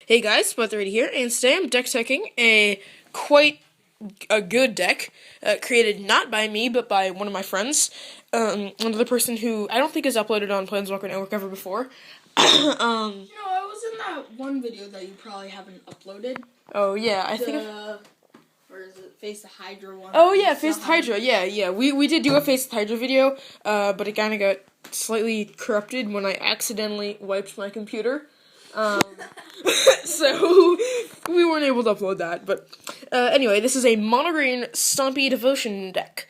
Hey guys, Spot30 here, and today I'm deck teching quite a good deck, created not by me, but by one of my friends, another person who I don't think has uploaded on Planeswalker Network ever before. I was in that one video that you probably haven't uploaded. Oh yeah, I think. Or is it Face the Hydra one? Oh yeah, Face the Hydra. Yeah. We did do a Face the Hydra video, but it kind of got slightly corrupted when I accidentally wiped my computer. So we weren't able to upload that, but anyway, this is a mono-green Stompy Devotion deck,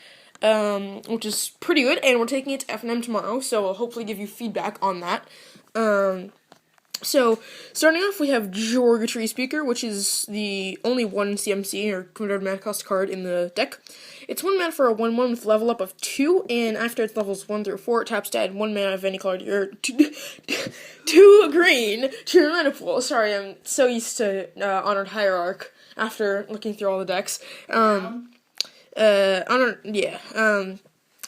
which is pretty good, and we're taking it to FNM tomorrow, so I'll hopefully give you feedback on that. So, starting off, we have Jorg Tree Speaker, which is the only one CMC, or converted mana cost card in the deck. It's 1 mana for a 1/1 with level up of 2, and after its levels 1 through 4, it taps to add 1 mana of any color, or 2 green to your mana pool. Sorry, I'm so used to Honored Hierarch after looking through all the decks.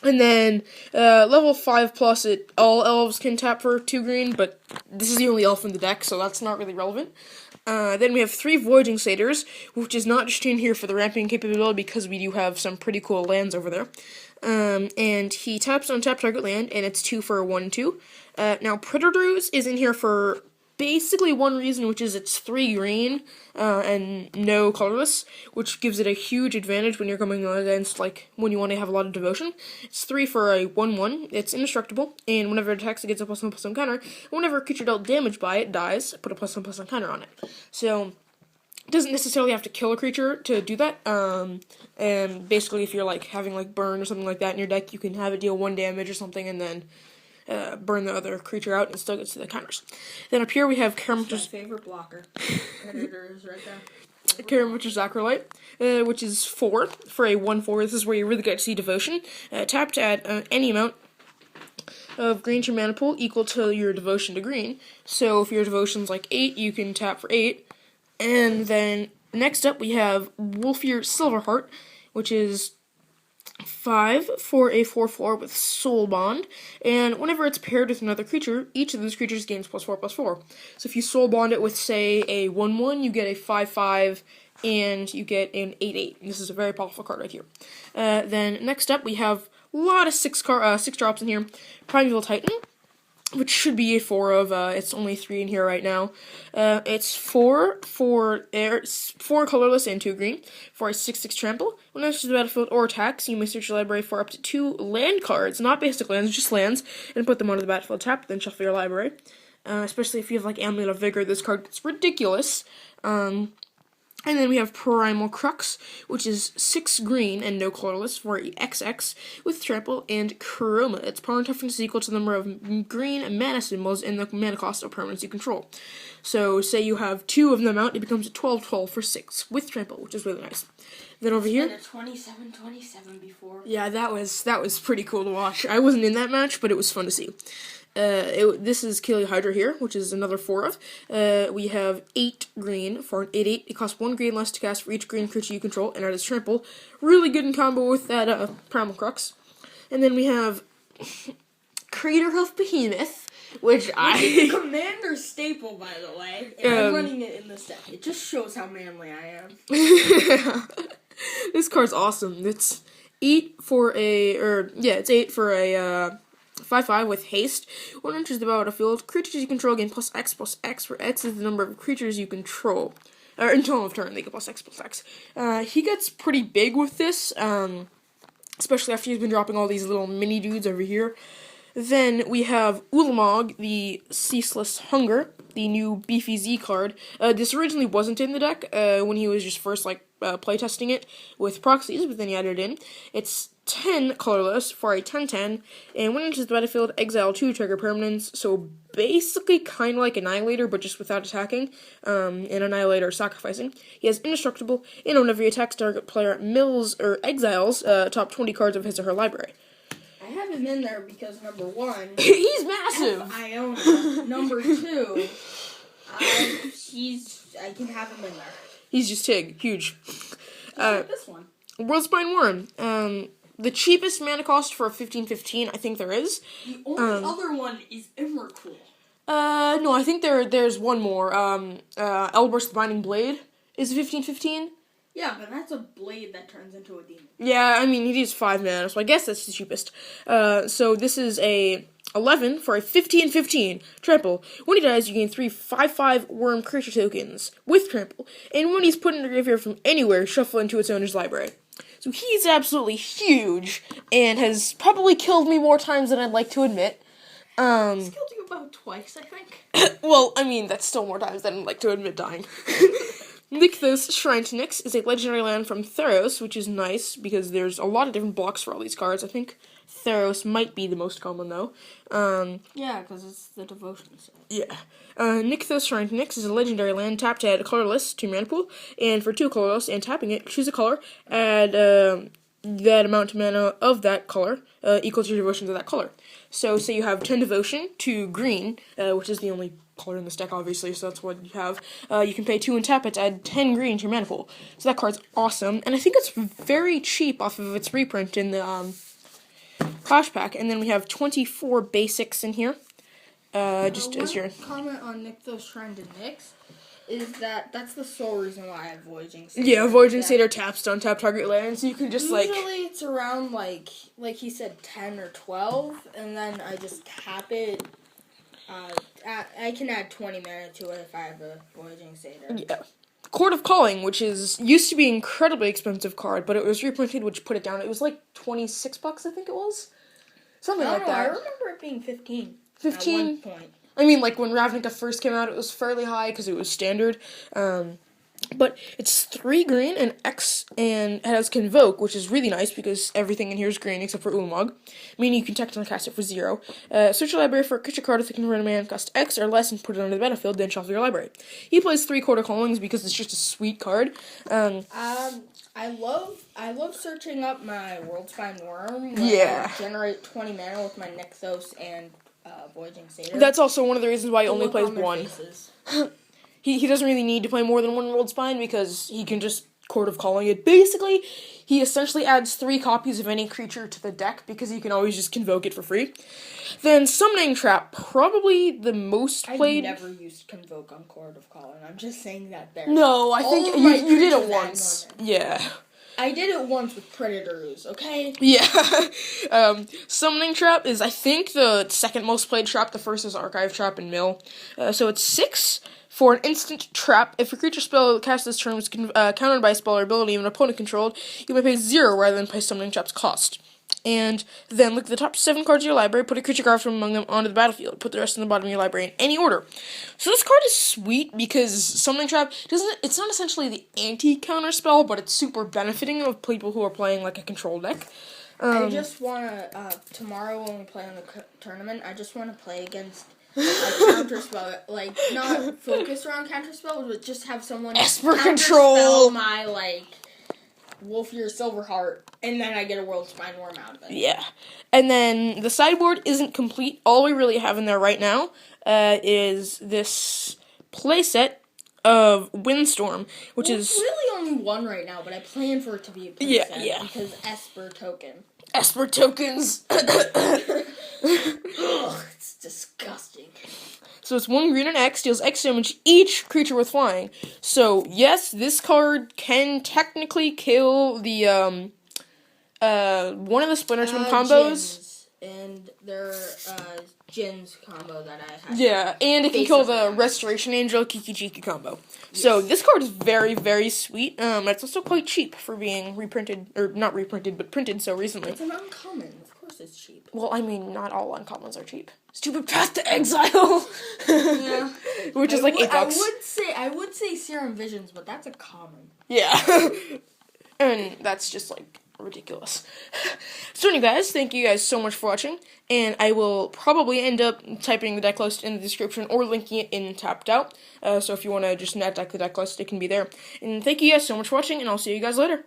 And then, level 5 plus, all elves can tap for 2 green, but this is the only elf in the deck, so that's not really relevant. Then we have 3 Voyaging Satyrs, which is not just in here for the ramping capability, because we do have some pretty cool lands over there. And he taps on tap target land, and it's 2 for a 1/2. Now, Predators is in here for basically one reason, which is it's 3 green, and no colorless, which gives it a huge advantage when you're coming against, when you want to have a lot of devotion. It's 3 for a 1/1, it's indestructible, and whenever it attacks, it gets a +1/+1 counter. Whenever a creature dealt damage by it dies, put a +1/+1 counter on it. So, it doesn't necessarily have to kill a creature to do that, and basically if you're, having, burn or something like that in your deck, you can have it deal 1 damage or something, and then burn the other creature out and still gets to the counters. Then up here we have Karamit's favorite blocker. Predator is right there. Karamit's Acolyte, which is 4 for a 1/4. This is where you really get to see devotion. Tap to add any amount of green to your mana pool equal to your devotion to green. So if your devotion's 8, you can tap for 8. And then next up we have Wolfear Silverheart, which is 5 for a 4/4 with Soul Bond, and whenever it's paired with another creature, each of those creatures gains +4/+4. So if you Soul Bond it with, say, a 1/1, you get a 5/5, and you get an 8/8. This is a very powerful card right here. Then next up, we have a lot of 6 drops in here. Primeval Titan, which should be a 4 of, it's only 3 in here right now. It's 4 colorless and 2 green, for a 6/6 trample. When it enters the battlefield or attacks, you may search your library for up to 2 land cards, not basic lands, just lands, and put them onto the battlefield tapped, then shuffle your library. Especially if you have, Amulet of Vigor, this card gets ridiculous. And then we have Primal Crux, which is 6 green and no colorless for a XX with trample and chroma. Its power and toughness is equal to the number of green mana symbols in the mana cost of permanents you control. So, say you have 2 of them out, it becomes a 12/12 for 6 with trample, which is really nice. Then over here, a 27/27 before. Yeah, that was pretty cool to watch. I wasn't in that match, but it was fun to see. This is Kili Hydra here, which is another 4 of. We have 8 green for an 8/8. It costs 1 green less to cast for each green creature you control, and it is trample. Really good in combo with that Primal Crux. And then we have Craterhoof Behemoth, which is a commander staple, by the way. And I'm running it in this deck. It just shows how manly I am. This card's awesome. It's 8 for it's 8 for a 5/5 with haste. When it enters the battlefield, creatures you control gain +X/+X, where X is the number of creatures you control. Or until end of turn, they get +X/+X. He gets pretty big with this, especially after he's been dropping all these little mini dudes over here. Then we have Ulamog, the Ceaseless Hunger, the new Beefy Z card. This originally wasn't in the deck when he was just first playtesting it with proxies, but then he added it in. It's 10 colorless for a 10/10, and when it enters the battlefield, exile 2 trigger permanents, so basically kind of like Annihilator, but just without attacking, and Annihilator sacrificing. He has indestructible, and whenever he attacks, target player mills or exiles top 20 cards of his or her library. I have him in there because, number 1... he's massive! I own him. Number 2... I can have him in there. He's just huge. Like this one. Worldspine Worm. The cheapest mana cost for a 15/15 I think there is. The only other one is Emrakul. No, I think there's one more. Elber's the Binding Blade is 15/15. Yeah, but that's a blade that turns into a demon. Yeah, I mean, he needs 5 mana, so I guess that's the cheapest. So this is a 11 for a 15/15 trample. When he dies, you gain 3 5/5 worm creature tokens with trample, and when he's put in the graveyard from anywhere, shuffle into its owner's library. So he's absolutely huge, and has probably killed me more times than I'd like to admit. He's killed you about twice, I think. Well, I mean, that's still more times than I'd like to admit dying. Nykthos Shrine to Nyx is a legendary land from Theros, which is nice because there's a lot of different blocks for all these cards. I think Theros might be the most common, though. Yeah, because it's the devotion set. Yeah. Nykthos Shrine to Nyx is a legendary land. Tap to add a colorless to your mana pool, and for 2 colorless and tapping it, choose a color, add that amount of mana of that color equal to your devotion to that color. So, say you have 10 devotion to green, which is the only color in this deck, obviously, so that's what you have. You can pay 2 and tap it to add 10 green to your mana pool. So that card's awesome, and I think it's very cheap off of its reprint in the Clash Pack. And then we have 24 basics in here. Just as your comment on Nykthos Shrine to Nyx is that's the sole reason why I have Voyaging Satyr. Yeah, Voyaging Satyr taps don't tap target land, so you can just usually it's around like he said 10 or 12, and then I just tap it. I can add 20 mana to it if I have a Voyaging Satyr. Yeah. Court of Calling, which used to be an incredibly expensive card, but it was reprinted, which put it down. It was like $26, I think it was. Something like that. I remember it being 15. 15? At one point. I mean, like, when Ravnica first came out, it was fairly high because it was standard. But it's 3 green and X, and it has Convoke, which is really nice because everything in here is green except for Ulamog, meaning you can technically cast it for 0. Search your library for a creature card with a converted mana cost X or less and put it onto the battlefield, then shuffle your library. He plays 3 Court of Callings because it's just a sweet card. I love searching up my World Spine Worm. Yeah. I generate 20 mana with my Nykthos and Voyaging Satyr. That's also one of the reasons why he only plays 1. He doesn't really need to play more than 1 World Spine because he can just Court of Calling it. Basically, he essentially adds 3 copies of any creature to the deck because he can always just Convoke it for free. Then Summoning Trap, probably the most played. I've never used Convoke on Court of Calling. I'm just saying that there. No, I think you did it once. Yeah. I did it once with Predators, okay? Yeah. Summoning Trap is, I think, the second most played trap. The first is Archive Trap and Mill. So it's 6 for an instant trap. If a creature spell cast this turn was countered by a spell or ability of an opponent controlled, you may pay 0 rather than pay Summoning Trap's cost. And then look at the top 7 cards of your library, put a creature card from among them onto the battlefield. Put the rest in the bottom of your library in any order. So this card is sweet because Summoning Trap it's not essentially the anti-counter spell, but it's super benefiting of people who are playing like a control deck. I just want to, tomorrow when we play on the tournament, I just want to play against a counter spell, like, not focus around counter spells, but just have someone Esper control my, like, Wolfear Silverheart, and then I get a World Spine Worm out of it. Yeah. And then the sideboard isn't complete. All we really have in there right now is this playset of Windstorm, which is really only one right now, but I plan for it to be a playset. Yeah. Because Esper token. Esper tokens. Ugh, it's disgusting. So it's 1 green and X, deals X damage each creature with flying. So yes, this card can technically kill the one of the Splinter Twin combos. Djinns. And their Djinns combo that I had. Yeah, and it can kill the Restoration Angel Kiki Chiki combo. Yes. So this card is very, very sweet. It's also quite cheap for being reprinted, or not reprinted, but printed so recently. It's an uncommon. Of course it's cheap. Well, I mean, not all uncommons are cheap. Stupid Path to Exile! Yeah. Which is like $8. I would say Serum Visions, but that's a common. Yeah. And that's just like ridiculous. So anyway, guys, thank you guys so much for watching, and I will probably end up typing the deck list in the description or linking it in Tapped Out, so if you want to just net deck the deck list, it can be there. And thank you guys so much for watching, and I'll see you guys later.